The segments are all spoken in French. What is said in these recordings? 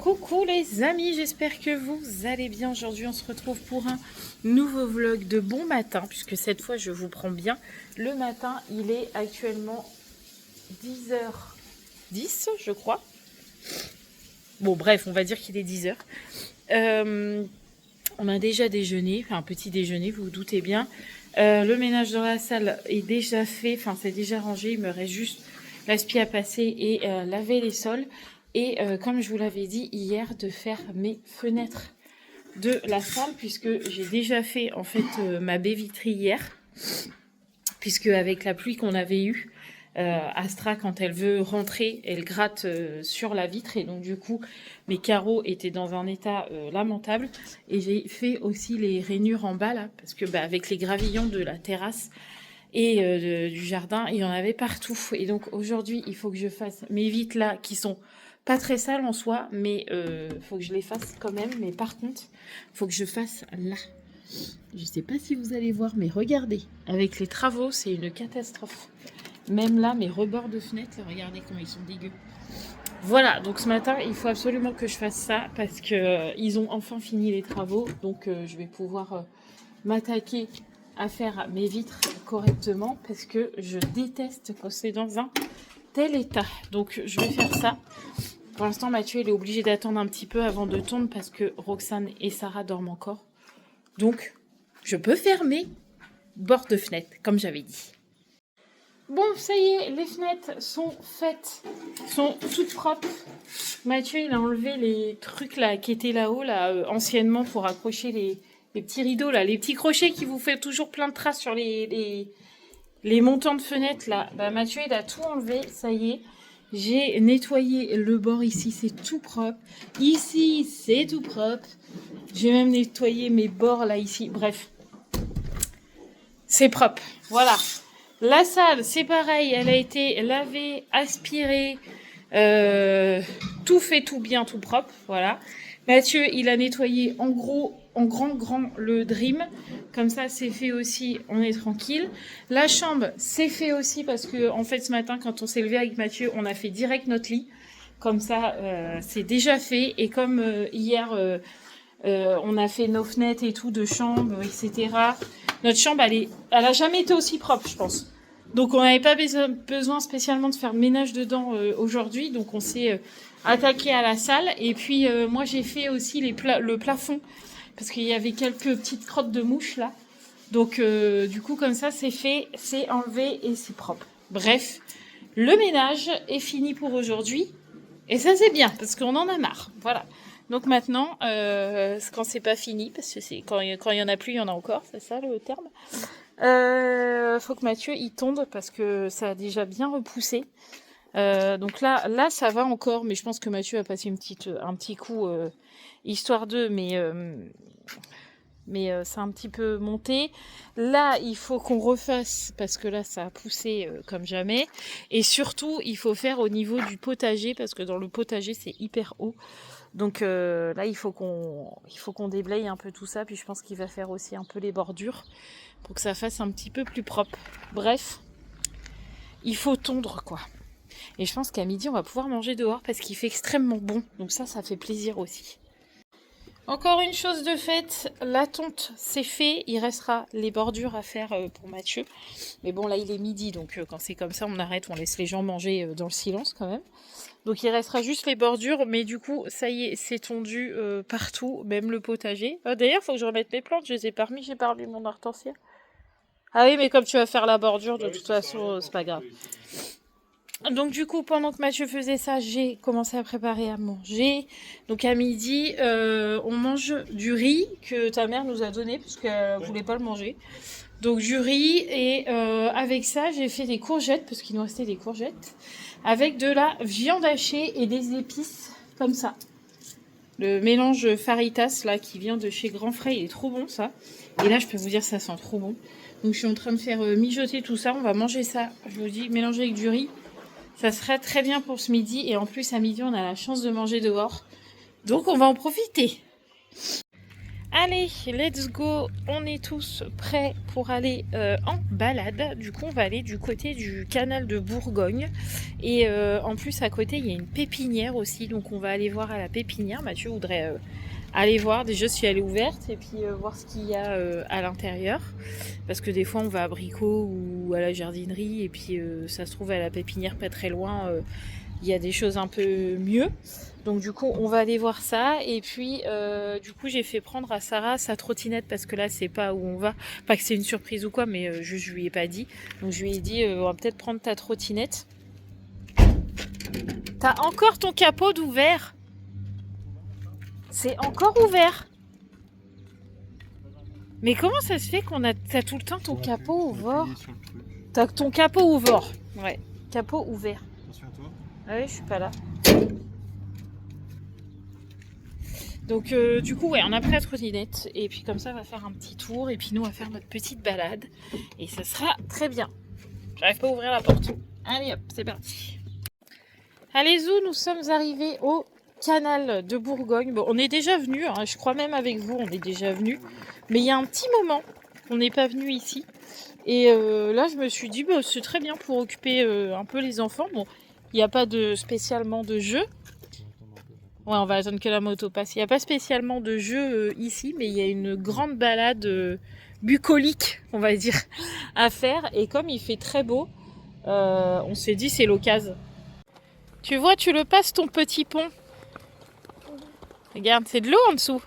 Coucou les amis, j'espère que vous allez bien. Aujourd'hui on se retrouve pour un nouveau vlog de bon matin, puisque cette fois je vous prends bien le matin. Il est actuellement 10h10 je crois. Bon bref, on va dire qu'il est 10h. On a déjà déjeuné, enfin un petit déjeuner, vous vous doutez bien. Le ménage dans la salle est déjà fait, enfin c'est déjà rangé, il me reste juste l'aspi à passer et laver les sols. Et comme je vous l'avais dit hier, de faire mes fenêtres de la salle, puisque j'ai déjà fait en fait ma baie vitrée hier, puisque avec la pluie qu'on avait eue, Astra, quand elle veut rentrer, elle gratte sur la vitre, et donc du coup mes carreaux étaient dans un état lamentable. Et j'ai fait aussi les rainures en bas là, parce que avec les gravillons de la terrasse et du jardin, il y en avait partout. Et donc aujourd'hui il faut que je fasse mes vitres là, qui sont pas très sales en soi, mais faut que je les fasse quand même. Mais par contre, faut que je fasse là. Je sais pas si vous allez voir, mais regardez, avec les travaux, c'est une catastrophe. Même là, mes rebords de fenêtres, regardez comment ils sont dégueux. Voilà, donc ce matin, il faut absolument que je fasse ça, parce que ils ont enfin fini les travaux. Donc je vais pouvoir m'attaquer à faire mes vitres correctement, parce que je déteste quand c'est dans un tel état. Donc je vais faire ça. Pour l'instant, Mathieu, il est obligé d'attendre un petit peu avant de tondre, parce que Roxane et Sarah dorment encore. Donc, je peux fermer bord de fenêtre, comme j'avais dit. Bon, ça y est, les fenêtres sont faites, sont toutes propres. Mathieu, il a enlevé les trucs là qui étaient là-haut, là, anciennement, pour accrocher les petits rideaux, là, les petits crochets qui vous font toujours plein de traces sur les montants de fenêtres, là. Mathieu, il a tout enlevé, ça y est. J'ai nettoyé le bord ici, c'est tout propre. Ici, c'est tout propre. J'ai même nettoyé mes bords là, ici. Bref, c'est propre. Voilà. La salle, c'est pareil. Elle a été lavée, aspirée. Tout fait, tout bien, tout propre. Voilà. Mathieu, il a nettoyé en gros, en grand le Dream. Comme ça, c'est fait aussi, on est tranquille. La chambre, c'est fait aussi, parce que en fait, ce matin, quand on s'est levé avec Mathieu, on a fait direct notre lit. Comme ça, c'est déjà fait. Et comme hier, on a fait nos fenêtres et tout de chambre, etc. Notre chambre, elle a jamais été aussi propre, je pense. Donc, on n'avait pas besoin spécialement de faire ménage dedans aujourd'hui. Donc, on s'est attaqué à la salle. Et puis, moi, j'ai fait aussi le plafond, parce qu'il y avait quelques petites crottes de mouches là. Donc, du coup, comme ça, c'est fait, c'est enlevé et c'est propre. Bref, le ménage est fini pour aujourd'hui. Et ça, c'est bien, parce qu'on en a marre. Voilà. Donc maintenant, quand c'est pas fini, parce que c'est quand il y en a plus, il y en a encore, c'est ça le terme. Faut que Mathieu y tonde, parce que ça a déjà bien repoussé. Donc là, ça va encore, mais je pense que Mathieu a passé un petit coup histoire d'eux, mais c'est un petit peu monté. Là, il faut qu'on refasse, parce que là, ça a poussé comme jamais. Et surtout, il faut faire au niveau du potager, parce que dans le potager, c'est hyper haut. Donc là, il faut qu'on déblaye un peu tout ça. Puis je pense qu'il va faire aussi un peu les bordures, pour que ça fasse un petit peu plus propre. Bref, il faut tondre, quoi. Et je pense qu'à midi, on va pouvoir manger dehors, parce qu'il fait extrêmement bon. Donc ça fait plaisir aussi. Encore une chose de faite, la tonte c'est fait, il restera les bordures à faire pour Mathieu. Mais bon, là il est midi, donc quand c'est comme ça, on arrête, on laisse les gens manger dans le silence quand même. Donc il restera juste les bordures, mais du coup, ça y est, c'est tondu partout, même le potager. D'ailleurs, faut que je remette mes plantes, je les ai pas remis, j'ai pas remis mon hortensia. Ah oui, mais comme tu vas faire la bordure, de toute façon, c'est pas grave. Donc du coup, pendant que Mathieu faisait ça, j'ai commencé à préparer à manger. Donc à midi, on mange du riz que ta mère nous a donné, parce qu'elle voulait pas le manger. Donc du riz, et avec ça, j'ai fait des courgettes, parce qu'il nous restait des courgettes, avec de la viande hachée et des épices, comme ça. Le mélange Faritas, là, qui vient de chez Grand Frais, il est trop bon, ça. Et là, je peux vous dire, ça sent trop bon. Donc je suis en train de faire mijoter tout ça, on va manger ça, je vous dis, mélanger avec du riz. Ça serait très bien pour ce midi. Et en plus, à midi, on a la chance de manger dehors. Donc, on va en profiter. Allez, let's go. On est tous prêts pour aller en balade. Du coup, on va aller du côté du canal de Bourgogne. Et en plus, à côté, il y a une pépinière aussi. Donc, on va aller voir à la pépinière. Mathieu voudrait aller voir déjà si elle est ouverte et puis voir ce qu'il y a à l'intérieur. Parce que des fois, on va à Brico ou à la jardinerie. Et puis, ça se trouve à la pépinière pas très loin. Il y a des choses un peu mieux. Donc du coup, on va aller voir ça. Et puis, du coup, j'ai fait prendre à Sarah sa trottinette parce que là, c'est pas où on va. Pas que c'est une surprise ou quoi, mais je lui ai pas dit. Donc je lui ai dit, on va peut-être prendre ta trottinette. T'as encore ton capot d'ouvert. C'est encore ouvert. Mais comment ça se fait t'as tout le temps ton capot ouvert? T'as ton capot ouvert. Ouais, capot ouvert. Attention à toi. Ah oui, je suis pas là. Donc du coup, ouais, on a pris la trottinette. Et puis comme ça, on va faire un petit tour. Et puis nous, on va faire notre petite balade. Et ça sera très bien. J'arrive pas à ouvrir la porte. Allez hop, c'est parti. Allez Zou, nous sommes arrivés au canal de Bourgogne. Bon, on est déjà venu, hein, je crois même avec vous, on est déjà venu. Mais il y a un petit moment qu'on n'est pas venu ici. Et là, je me suis dit, bah, c'est très bien pour occuper un peu les enfants. Bon, il n'y a pas spécialement de jeu. Ouais, on va attendre que la moto passe. Il n'y a pas spécialement de jeu ici, mais il y a une grande balade bucolique, on va dire, à faire. Et comme il fait très beau, on s'est dit c'est l'occasion. Tu vois, tu le passes ton petit pont. Regarde, c'est de l'eau en dessous.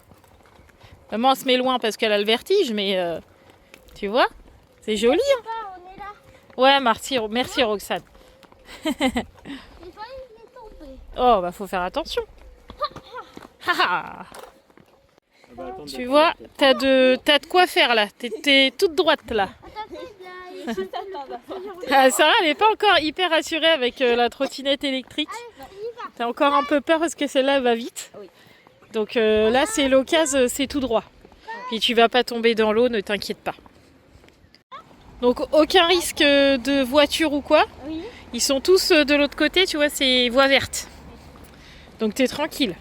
Maman elle se met loin parce qu'elle a le vertige, mais tu vois, c'est joli. Hein. On est là. Ouais, merci Roxane. Oh, bah faut faire attention. Tu vois, t'as de quoi faire là. T'es toute droite là. Ah, Sarah, elle n'est pas encore hyper rassurée avec la trottinette électrique. T'as encore un peu peur parce que celle-là va vite. Donc là, c'est l'occasion, c'est tout droit. Puis tu vas pas tomber dans l'eau, ne t'inquiète pas. Donc aucun risque de voiture ou quoi. Ils sont tous de l'autre côté, tu vois, c'est voie verte. Donc t'es tranquille.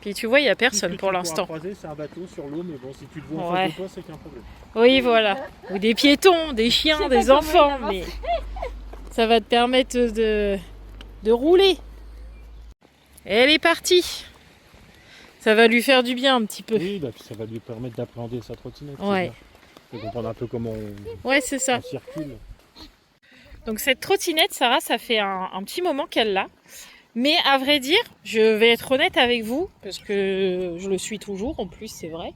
Puis tu vois, il n'y a personne pour l'instant. C'est un bateau sur l'eau, mais bon, si tu le vois en face de toi, c'est qu'un problème. Oui, voilà. Ou des piétons, des chiens, des enfants. Mais ça va te permettre de rouler. Et elle est partie. Ça va lui faire du bien un petit peu. Oui, bah, puis ça va lui permettre d'appréhender sa trottinette. Ouais. De comprendre un peu comment c'est ça. on circule. Donc cette trottinette, Sarah, ça fait un petit moment qu'elle l'a. Mais à vrai dire, je vais être honnête avec vous, parce que je le suis toujours, en plus c'est vrai.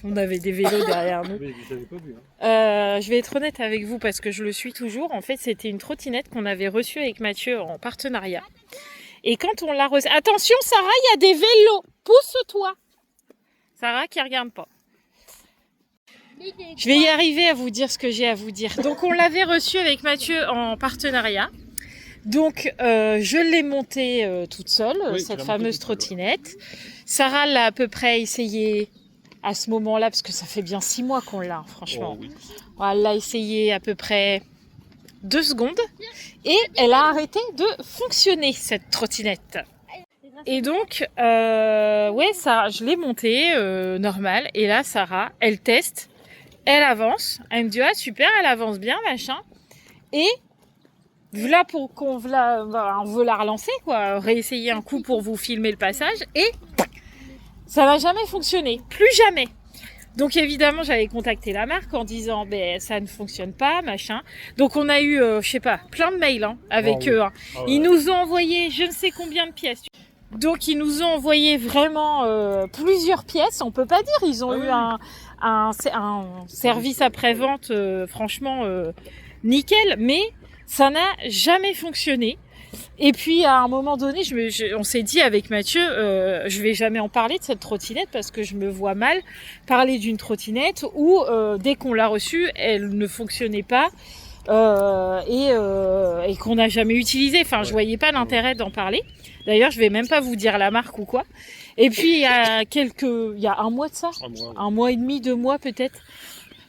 On avait des vélos derrière nous. Oui, vous avez pas vu, hein. Je vais être honnête avec vous parce que je le suis toujours. En fait, c'était une trottinette qu'on avait reçue avec Mathieu en partenariat. Et quand on l'a reçue... Attention Sarah, il y a des vélos. Pousse-toi. Sarah qui regarde pas. Je vais y arriver à vous dire ce que j'ai à vous dire. Donc on l'avait reçue avec Mathieu en partenariat. Donc je l'ai montée toute seule, cette fameuse trottinette. Sarah l'a à peu près essayé à ce moment-là, parce que ça fait bien 6 mois qu'on l'a, franchement. Oh, oui. Elle l'a essayé à peu près 2 secondes et elle a arrêté de fonctionner, cette trottinette. Et donc, ça, je l'ai montée normal. Et là, Sarah, elle teste, elle avance. Elle me dit, ah super, elle avance bien, machin. Et là, on veut la relancer, quoi, réessayer un coup pour vous filmer le passage. Et ça n'a jamais fonctionné, plus jamais. Donc évidemment, j'avais contacté la marque en disant ça ne fonctionne pas, machin. Donc on a eu, je sais pas, plein de mails avec eux. Hein. Ah ouais. Ils nous ont envoyé je ne sais combien de pièces. Donc ils nous ont envoyé vraiment plusieurs pièces. On peut pas dire, ils ont eu un service après-vente franchement nickel, mais ça n'a jamais fonctionné. Et puis à un moment donné, on s'est dit avec Mathieu, je vais jamais en parler de cette trottinette parce que je me vois mal parler d'une trottinette où dès qu'on l'a reçue, elle ne fonctionnait pas et qu'on n'a jamais utilisé. Enfin, je voyais pas l'intérêt d'en parler. D'ailleurs, je vais même pas vous dire la marque ou quoi. Et puis il y a un mois de ça, un mois et demi, 2 mois peut-être.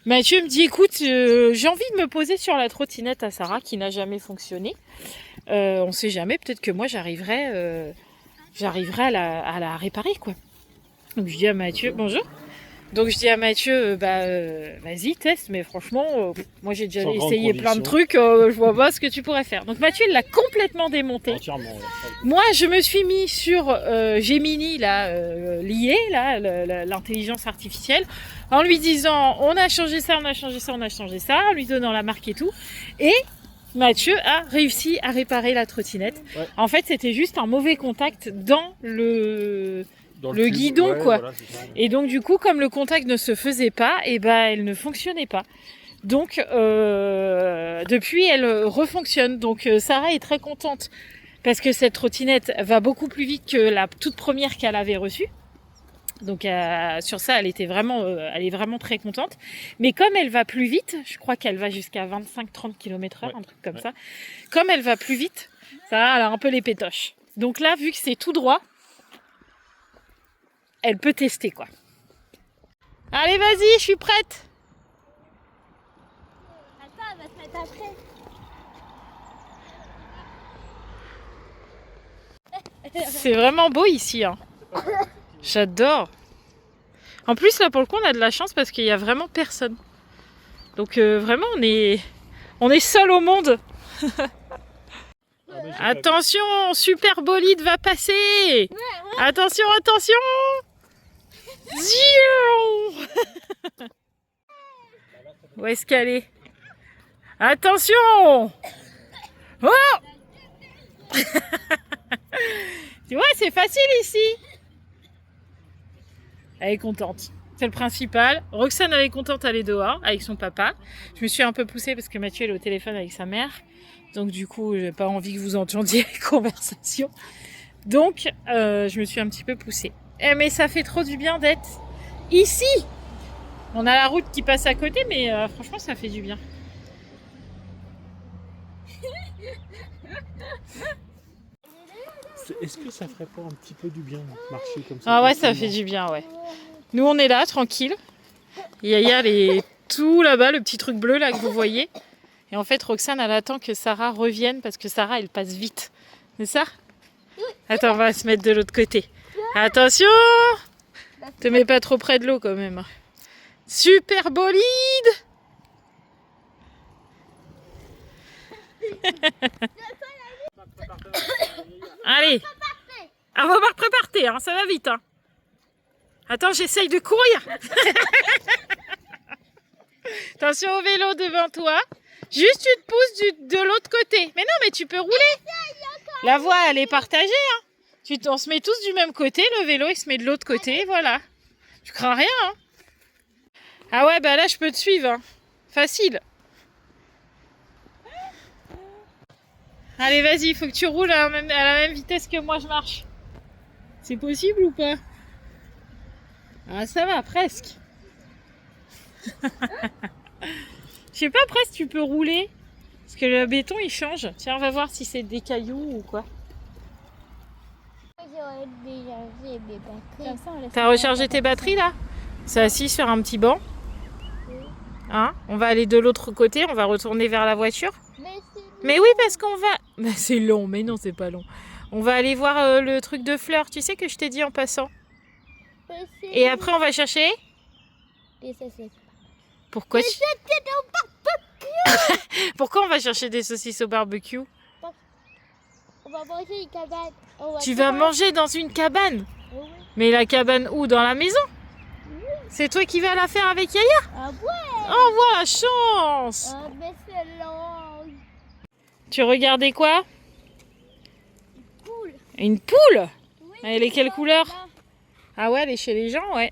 Mathieu me dit, écoute, j'ai envie de me poser sur la trottinette à Sarah qui n'a jamais fonctionné. On sait jamais, peut-être que moi j'arriverai à la réparer, quoi. Donc je dis à Mathieu, bonjour. Donc je dis à Mathieu, vas-y, teste, mais franchement, moi j'ai déjà Sans grande essayé plein de conviction. trucs, je vois pas ce que tu pourrais faire. Donc Mathieu, il l'a complètement démonté. Entièrement, ouais. Moi, je me suis mis sur Gemini, là, lié, là, l'intelligence artificielle, en lui disant, on a changé ça, on a changé ça, on a changé ça, en lui donnant la marque et tout. Et Mathieu a réussi à réparer la trottinette. Ouais. En fait, c'était juste un mauvais contact dans le Tube, guidon, ouais, quoi. Voilà, c'est ça. Et donc, du coup, comme le contact ne se faisait pas, et elle ne fonctionnait pas. Donc, depuis, elle refonctionne. Donc, Sarah est très contente parce que cette trottinette va beaucoup plus vite que la toute première qu'elle avait reçue. Donc, sur ça, elle est vraiment très contente. Mais comme elle va plus vite, je crois qu'elle va jusqu'à 25-30 km/h, Ouais. un truc comme ça. Comme elle va plus vite, Sarah, elle a un peu les pétoches. Donc là, vu que c'est tout droit, elle peut tester, quoi. Allez, vas-y, je suis prête. Attends, elle va se mettre après. C'est vraiment beau ici, hein. J'adore. En plus, là, pour le coup, on a de la chance parce qu'il y a vraiment personne. Donc, vraiment, on est seul au monde. Ah, mais j'ai pas Attention, super bolide va passer. Attention, attention. Ziou. Où est-ce qu'elle est? Attention. Oh. Tu vois, c'est facile ici. Elle est contente. C'est le principal. Roxane, elle est contente d'aller dehors avec son papa. Je me suis un peu poussée parce que Mathieu est au téléphone avec sa mère. Donc du coup, j'ai pas envie que vous entendiez les conversations. Donc, je me suis un petit peu poussée. Mais ça fait trop du bien d'être ici. On a la route qui passe à côté, mais franchement, ça fait du bien. Est-ce que ça ferait pas un petit peu du bien de marcher comme ça? Ah ouais, ça fait du bien, ouais. Nous, on est là, tranquille. Yaya, elle est tout là-bas, le petit truc bleu là que vous voyez. Et en fait, Roxane, elle attend que Sarah revienne parce que Sarah, elle passe vite. C'est ça? Attends, on va se mettre de l'autre côté. Attention! Te mets pas trop près de l'eau quand même. Super bolide! Allez! Ah, remarque, prépare-toi, hein, ça va vite. Hein. Attends, j'essaye de courir. Attention au vélo devant toi. Juste, tu te pousses de l'autre côté. Mais non, mais tu peux rouler. La voie, elle est partagée. Hein. On se met tous du même côté. Le vélo, il se met de l'autre côté. Voilà. Tu crains rien. Hein. Ah ouais, bah là, je peux te suivre. Hein. Facile. Allez, vas-y, il faut que tu roules à la même vitesse que moi, je marche. C'est possible ou pas? Ah, ça va, presque. Je sais pas presque tu peux rouler. Parce que le béton il change. Tiens, on va voir si c'est des cailloux ou quoi. J'aurais déchargé mes batteries. T'as rechargé tes batteries là? C'est assis sur un petit banc. Hein? On va aller de l'autre côté, on va retourner vers la voiture. Mais oui, parce qu'on va... Bah, c'est long, mais non, c'est pas long. On va aller voir le truc de fleurs, tu sais que je t'ai dit en passant. Et après, on va chercher... Pourquoi tu... Pourquoi on va chercher des saucisses au barbecue? On va manger une cabane. Tu vas manger dans une cabane? Mais la cabane où? Dans la maison? C'est toi qui vas la faire avec Yaya? Ah ouais? Oh, voilà la chance! Ah, mais c'est long. Tu regardais quoi? Cool. Une poule? Oui, Elle est quelle couleur? là. Ah ouais, elle est chez les gens, ouais.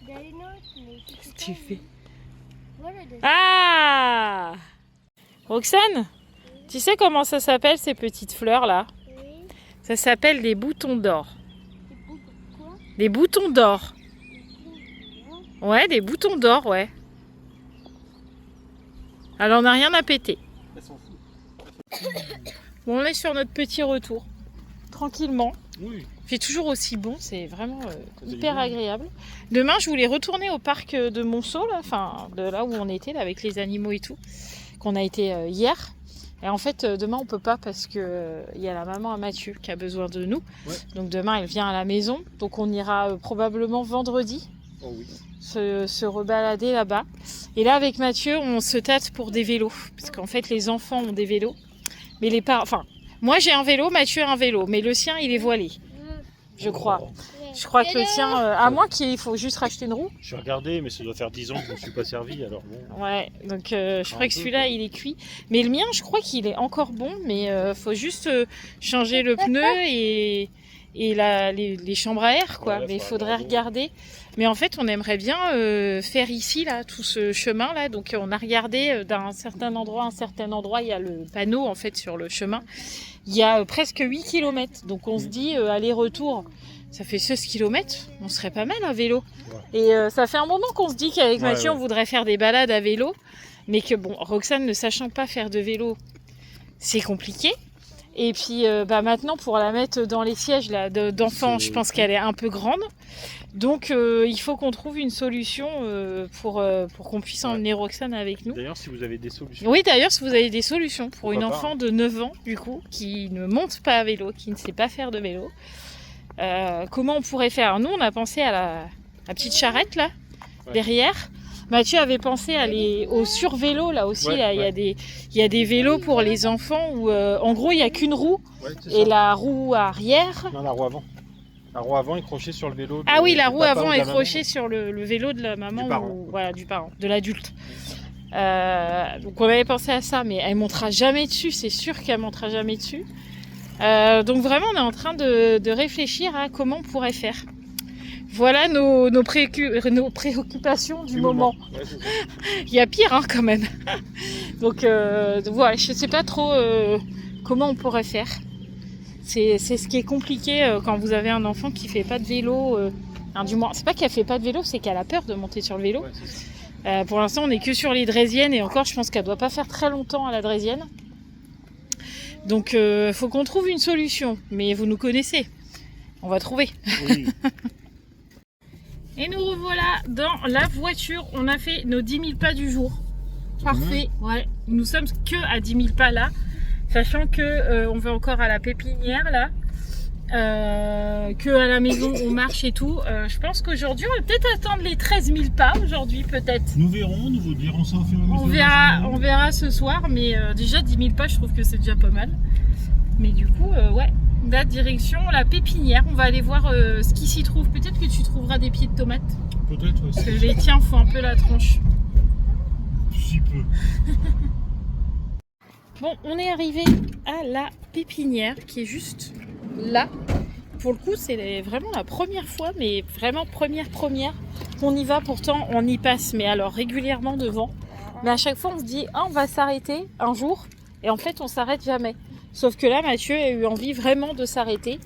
Il y a une autre, mais Qu'est-ce que tu fais? Voilà, des... Ah! Roxane, tu sais comment ça s'appelle ces petites fleurs là? Oui. Ça s'appelle des boutons d'or. C'est beau pour quoi? Des boutons d'or. Ouais, des boutons d'or, ouais. Alors on n'a rien à péter. Elles s'en foutent. Bon, on est sur notre petit retour. Tranquillement. Oui. Il fait toujours aussi bon, c'est vraiment C'est hyper bien. agréable. Demain, je voulais retourner au parc de Monceau, là, enfin, de là où on était, là, avec les animaux et tout, qu'on a été hier. Et en fait, demain, on peut pas parce que il y a la maman à Mathieu qui a besoin de nous. Ouais. Donc demain, elle vient à la maison. Donc on ira probablement vendredi Oh oui. se rebalader là-bas. Et là, avec Mathieu, on se tâte pour des vélos. Parce qu'en fait, les enfants ont des vélos. Mais les parents... Enfin, moi, j'ai un vélo, Mathieu a un vélo. Mais le sien, il est voilé, je crois. Je crois que le tien... à moins qu'il faut juste racheter une roue. J'ai regardé, mais ça doit faire 10 ans que je ne me suis pas servi, alors bon. Ouais, donc je crois que celui-là, il est cuit. Mais le mien, je crois qu'il est encore bon. Mais faut juste changer le pneu et les chambres à air, quoi. Ouais, mais il faudra faudrait regarder. Mais en fait, on aimerait bien faire ici, là, tout ce chemin-là. Donc on a regardé d'un certain endroit à un certain endroit. Il y a le panneau, en fait, sur le chemin. Il y a presque 8 km. Donc on se dit, aller-retour... Ça fait 16 km, on serait pas mal à vélo. Ouais. Et ça fait un moment qu'on se dit qu'avec Mathieu, on voudrait faire des balades à vélo. Mais que bon, Roxane ne sachant pas faire de vélo, c'est compliqué. Et puis maintenant, pour la mettre dans les sièges là, d'enfants, je pense qu'elle est un peu grande. Donc il faut qu'on trouve une solution pour qu'on puisse emmener Roxane avec nous. D'ailleurs, si vous avez des solutions. Oui, d'ailleurs, si vous avez des solutions pour une enfant pas, de 9 ans, du coup, qui ne monte pas à vélo, qui ne sait pas faire de vélo. Comment on pourrait faire? Nous, on a pensé à la petite charrette là, derrière. Mathieu avait pensé à aller au survélo là aussi. Ouais, là, il y a des vélos pour les enfants où en gros il n'y a qu'une roue et la roue arrière. Non, la roue avant. La roue avant est crochée sur le vélo. Ah oui, la roue avant est crochée sur le vélo de la maman du parent. Voilà, du parent, de l'adulte. Donc on avait pensé à ça, mais elle montera jamais dessus. C'est sûr qu'elle montera jamais dessus. Donc vraiment, on est en train de réfléchir à comment on pourrait faire. Voilà nos préoccupations du moment. Ouais, Il y a pire quand même. Donc voilà, je ne sais pas trop comment on pourrait faire. C'est ce qui est compliqué quand vous avez un enfant qui fait pas de vélo. Du moins, c'est pas qu'elle fait pas de vélo, c'est qu'elle a peur de monter sur le vélo. Ouais, pour l'instant, on n'est que sur les draisiennes et encore, je pense qu'elle doit pas faire très longtemps à la draisienne. Donc, faut qu'on trouve une solution. Mais vous nous connaissez. On va trouver. Oui. Et nous revoilà dans la voiture. On a fait nos 10 000 pas du jour. Parfait. Ouais. Nous sommes que à 10 000 pas là. Sachant que on va encore à la pépinière là. Que à la maison on marche et tout. Je pense qu'aujourd'hui on va peut-être attendre les 13 000 pas aujourd'hui peut-être. Nous verrons, nous vous dirons ça au fur et à mesure. On verra ce soir, mais déjà 10 000 pas je trouve que c'est déjà pas mal. Mais du coup ouais, la direction la pépinière, on va aller voir ce qui s'y trouve. Peut-être que tu trouveras des pieds de tomates. Peut-être aussi. Parce que les tiens font un peu la tronche. Si peu. Bon, on est arrivé à la pépinière qui est juste là. Pour le coup, c'est vraiment la première fois, mais vraiment première qu'on y va. Pourtant, on y passe, mais alors régulièrement devant. Mais à chaque fois, on se dit, ah, on va s'arrêter un jour. Et en fait, on s'arrête jamais. Sauf que là, Mathieu a eu envie vraiment de s'arrêter.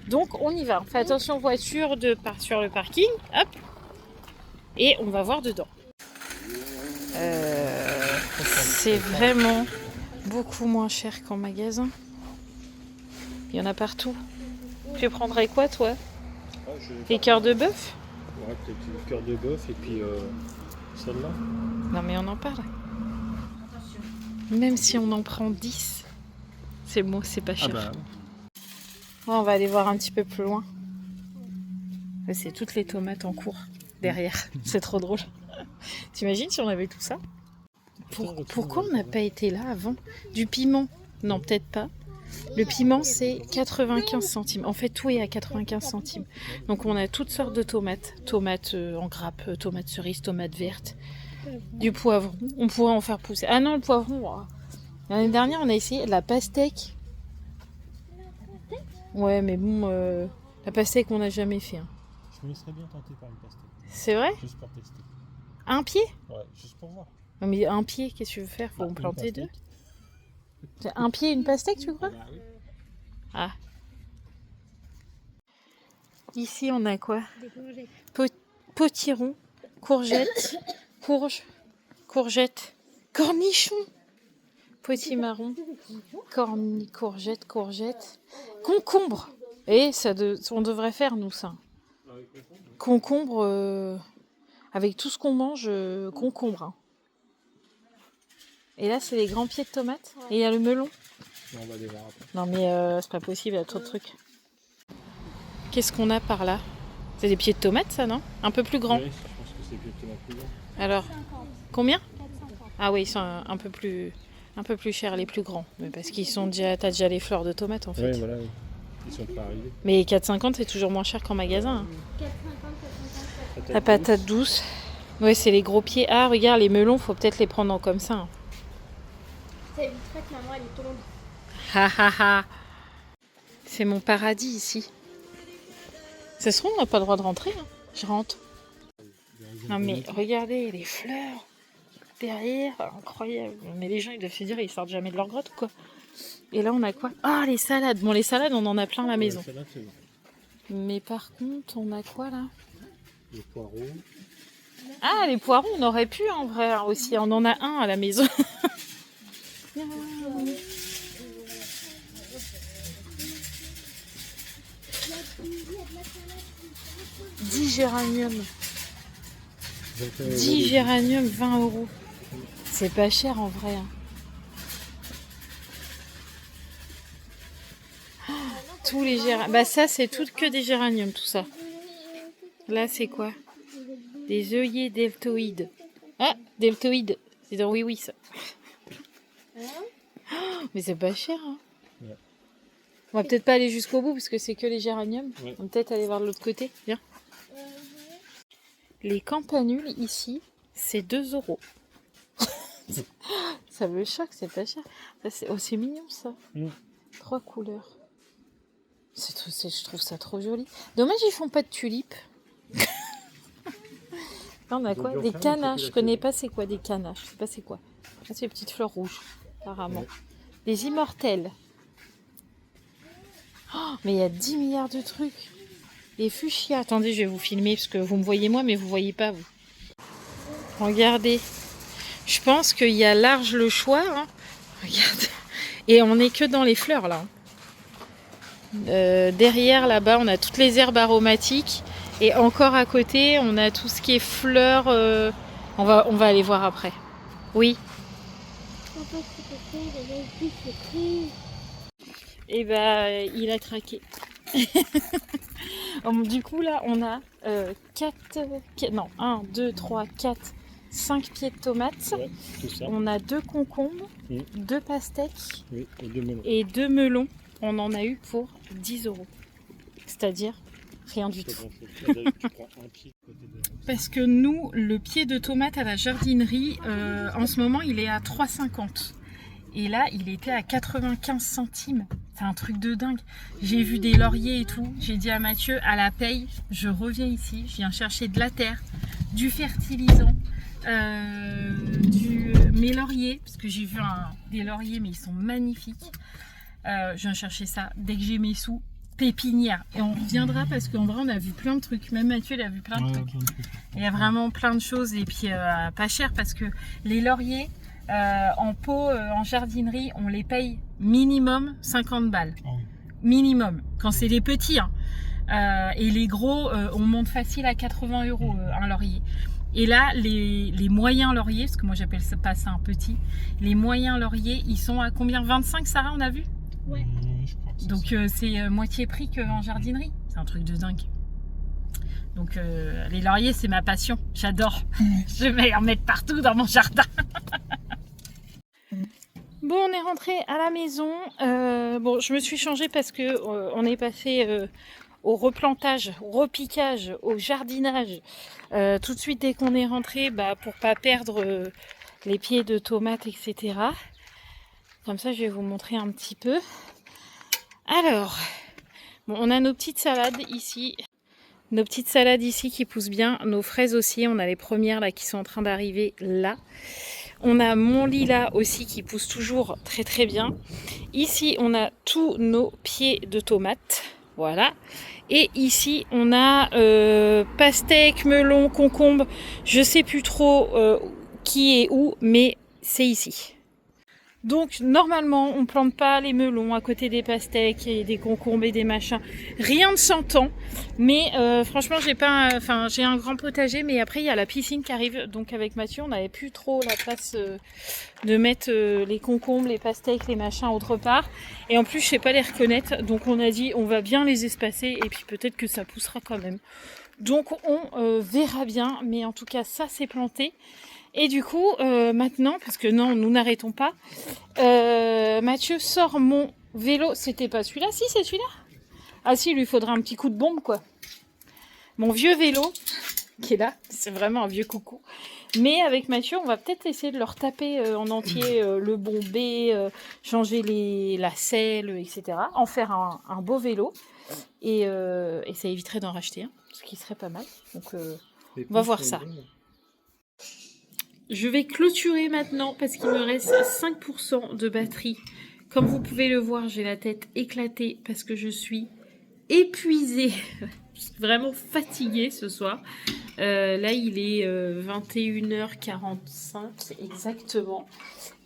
Donc, on y va. On fait attention aux voitures sur le parking. Hop. Et on va voir dedans. C'est vraiment beaucoup moins cher qu'en magasin. Il y en a partout. Tu prendrais quoi, toi? Des cœurs de bœuf? Ouais, peut-être une cœur de bœuf et puis celle-là. Non, mais on en parle. Même si on en prend 10, c'est bon, c'est pas cher. Ah bah. Ouais, on va aller voir un petit peu plus loin. C'est toutes les tomates en cours derrière. C'est trop drôle. T'imagines si on avait tout ça? Pourquoi on n'a pas été là avant? Du piment? Non, peut-être pas. Le piment, c'est 95 centimes. En fait, tout est à 95 centimes. Donc, on a toutes sortes de tomates. Tomates en grappe, tomates cerises, tomates vertes. Du poivron. On pourrait en faire pousser. Ah non, le poivron. Oh. L'année dernière, on a essayé de la pastèque. Ouais, mais bon, la pastèque, on n'a jamais fait. Hein. Je me laisserais bien tenter par une pastèque. C'est vrai? Juste pour tester. Un pied? Ouais, juste pour voir. Non, mais un pied, qu'est-ce que tu veux faire? Faut en planter deux. Un pied, une pastèque, tu crois? Bah, oui. Ah. Ici, on a quoi? Des courgettes. Potiron, courgettes, courgettes, cornichons, potimarron, courgettes, concombre. Et on devrait faire, nous, ça. Concombre, avec tout ce qu'on mange, concombre. Hein. Et là, c'est les grands pieds de tomates. Et il y a le melon. Non, on va aller voir après. Non, mais c'est pas possible, il y a trop de trucs. Qu'est-ce qu'on a par là? C'est des pieds de tomates, ça, non? Un peu plus grands. Oui, je pense que c'est exactement plus grand. Alors, 50. combien? 4,50. Ah oui, ils sont un peu plus chers, les plus grands. Mais parce qu'ils sont déjà... T'as déjà les fleurs de tomates, en fait. Oui, voilà. Oui. Ils sont pas arrivés. Mais 4,50, c'est toujours moins cher qu'en magasin. Hein. 4,50, 4,50. La patate douce. Ouais, c'est les gros pieds. Ah, regarde, les melons, faut peut-être les prendre comme ça. Hein. Ça éviterait que maman elle est tombe. Ha ha ha. C'est mon paradis ici. Ça se trouve, on n'a pas le droit de rentrer. Hein. Je rentre. Non mais regardez les fleurs derrière, incroyable. Mais les gens ils doivent se dire ils sortent jamais de leur grotte ou quoi. Et là on a quoi? Ah les salades. Bon les salades on en a plein à la maison. Celle-là, c'est bon. Mais par contre on a quoi là? Les poireaux. Ah les poireaux on aurait pu en vrai hein, aussi. On en a un à la maison. 10 géraniums. 10 géraniums, 20 €. C'est pas cher en vrai. Hein. Oh, tous les géraniums. Bah ça c'est tout que des géraniums tout ça. Là c'est quoi? Des œillets deltoïdes. Ah, deltoïdes. C'est dans oui oui ça. Oh, mais c'est pas cher hein. Ouais. On va peut-être pas aller jusqu'au bout parce que c'est que les géraniums. Ouais. On va peut-être aller voir de l'autre côté. Viens. Les campanules ici, c'est 2 €. Ça me choque, c'est pas cher. Oh, c'est mignon ça. 3 couleurs. Je trouve ça trop joli. Dommage, ils font pas de tulipes. Là, on a quoi? Des canaches. Je connais pas c'est quoi des canaches. Je sais pas c'est quoi. Ah, c'est des petites fleurs rouges, apparemment. Ouais. Des immortelles. Oh, mais il y a 10 milliards de trucs. Les fuchsias. Attendez, je vais vous filmer parce que vous me voyez moi, mais vous voyez pas vous. Regardez. Je pense qu'il y a large le choix. Hein. Regardez. Et on n'est que dans les fleurs là. Derrière là-bas, on a toutes les herbes aromatiques. Et encore à côté, on a tout ce qui est fleurs. On va aller voir après. Oui. Et bah, il a craqué. Du coup, là, on a 1, 2, 3, 4, 5 pieds de tomates. Ouais, tout ça. On a 2 concombres, 2 pastèques et 2 melons. On en a eu pour 10 €. C'est-à-dire rien du tout. Parce que nous, le pied de tomate à la jardinerie, en ce moment, il est à 3,50 €. Et là, il était à 95 centimes. C'est un truc de dingue. J'ai vu des lauriers et tout. J'ai dit à Mathieu, à la paye, je reviens ici. Je viens chercher de la terre, du fertilisant, mes lauriers. Parce que j'ai vu des lauriers, mais ils sont magnifiques. Je viens chercher ça dès que j'ai mes sous. Pépinière. Et on reviendra parce qu'en vrai, on a vu plein de trucs. Même Mathieu, il a vu plein de trucs. Il y a vraiment plein de choses. Et puis, pas cher parce que les lauriers... en pot, en jardinerie, on les paye minimum 50 balles. Oh. Minimum. Quand c'est les petits. Hein. Et les gros, on monte facile à 80 € un laurier. Et là, les moyens lauriers, parce que moi j'appelle ça pas ça un petit, les moyens lauriers, ils sont à combien? 25, Sarah, on a vu? Ouais. Je crois que donc c'est moitié prix qu'en jardinerie. C'est un truc de dingue. Donc les lauriers, c'est ma passion. J'adore. Je vais en mettre partout dans mon jardin. Bon, on est rentré à la maison. Bon, je me suis changée parce que on est passé au replantage, au repiquage, au jardinage. Tout de suite dès qu'on est rentré, pour pas perdre les pieds de tomates, etc. Comme ça, je vais vous montrer un petit peu. Alors, bon, on a nos petites salades ici. Nos petites salades ici qui poussent bien. Nos fraises aussi. On a les premières là qui sont en train d'arriver là. On a mon lilas aussi qui pousse toujours très très bien. Ici, on a tous nos pieds de tomates. Voilà. Et ici, on a pastèque, melon, concombre. Je sais plus trop qui est où, mais c'est ici. Donc normalement on plante pas les melons à côté des pastèques et des concombres et des machins. Rien de 100 ans. Mais franchement j'ai un grand potager, mais après il y a la piscine qui arrive. Donc avec Mathieu on n'avait plus trop la place de mettre les concombres, les pastèques, les machins autre part. Et en plus je sais pas les reconnaître. Donc on a dit on va bien les espacer et puis peut-être que ça poussera quand même. Donc on verra bien. Mais en tout cas ça c'est planté. Et du coup, maintenant, parce que non, nous n'arrêtons pas, Mathieu sort mon vélo. C'était pas celui-là? Si, c'est celui-là. Ah si, il lui faudra un petit coup de bombe, quoi. Mon vieux vélo, qui est là, c'est vraiment un vieux coucou. Mais avec Mathieu, on va peut-être essayer de leur taper en entier le bombé, changer la selle, etc. En faire un beau vélo. Et ça éviterait d'en racheter un, ce qui serait pas mal. Donc, on va voir ça. Je vais clôturer maintenant parce qu'il me reste 5% de batterie. Comme vous pouvez le voir, j'ai la tête éclatée parce que je suis épuisée. Je suis vraiment fatiguée ce soir. Là, il est 21h45 exactement.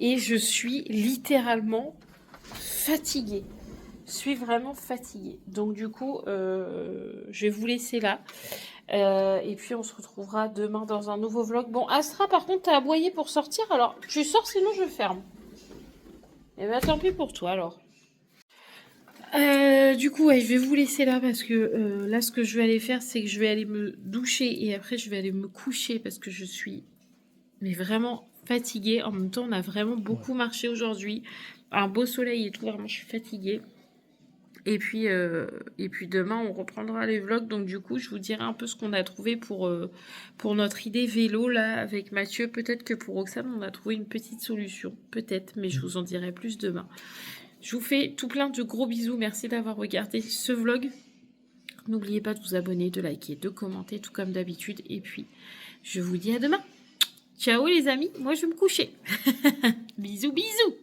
Et je suis littéralement fatiguée. Je suis vraiment fatiguée. Donc du coup, je vais vous laisser là. Et puis on se retrouvera demain dans un nouveau vlog. Bon, Astra, par contre, t'as aboyé pour sortir. Alors, tu sors, sinon je ferme. Et ben tant pis pour toi alors. Du coup, ouais, je vais vous laisser là parce que là, ce que je vais aller faire, c'est que je vais aller me doucher et après, je vais aller me coucher parce que je suis vraiment fatiguée. En même temps, on a vraiment beaucoup marché aujourd'hui. Un beau soleil et tout, vraiment, je suis fatiguée. Et puis demain, on reprendra les vlogs. Donc du coup, je vous dirai un peu ce qu'on a trouvé pour notre idée vélo là avec Mathieu. Peut-être que pour Roxane, on a trouvé une petite solution. Peut-être, mais je vous en dirai plus demain. Je vous fais tout plein de gros bisous. Merci d'avoir regardé ce vlog. N'oubliez pas de vous abonner, de liker, de commenter, tout comme d'habitude. Et puis, je vous dis à demain. Ciao les amis, moi je vais me coucher. Bisous, bisous.